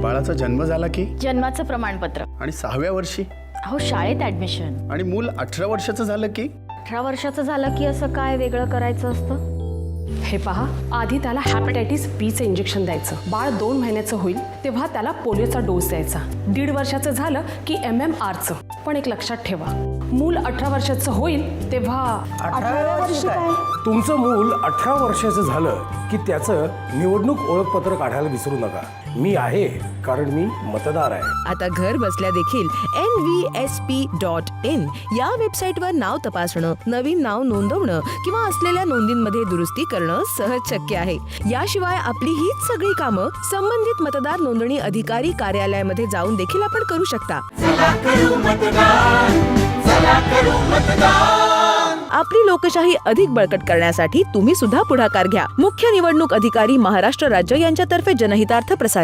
बाळाचा जन्म झाला की जन्माचं प्रमाणपत्र आणि 6व्या वर्षी अहो शाळेत ऍडमिशन आणि मूल 18 वर्षाचं झालं की 18 वर्षाचं झालं की असं काय वेगळं करायचं असतं? हे पहा, आधी त्याला हेपॅटायटिस बीचं इंजेक्शन द्यायचं. बाळ 2 महिन्याचं होईल तेव्हा त्याला पोलिओचा डोस द्यायचा. 1.5 वर्षाचं झालं की MMRचं. पण एक लक्षात ठेवा, मूल 18 वर्षाचं होईल तेव्हा 18व्या वर्षी काय? तुमचं मूल 18 वर्षाचं झालं की त्याचं निवडणूक ओळखपत्र काढायला विसरू नका. मी आहे, कारण मी मतदार आहे. आता घर बसल्या देखील NVSP.in या वेबसाईटवर नाव तपासणं, नवीन नाव नोंदवणं किंवा असलेल्या नोंदींमध्ये दुरुस्ती करणं सहज शक्य आहे. याशिवाय आपली हीच सगळी कामं संबंधित मतदार नोंदणी अधिकारी कार्यालयामध्ये जाऊन देखील आपण करू शकता. आपली लोकशाही अधिक बळकट करण्यासाठी तुम्ही सुद्धा पुढाकार घ्या. मुख्य निवडणूक अधिकारी महाराष्ट्र राज्य यांच्यातर्फे जनहितार्थ प्रसारित.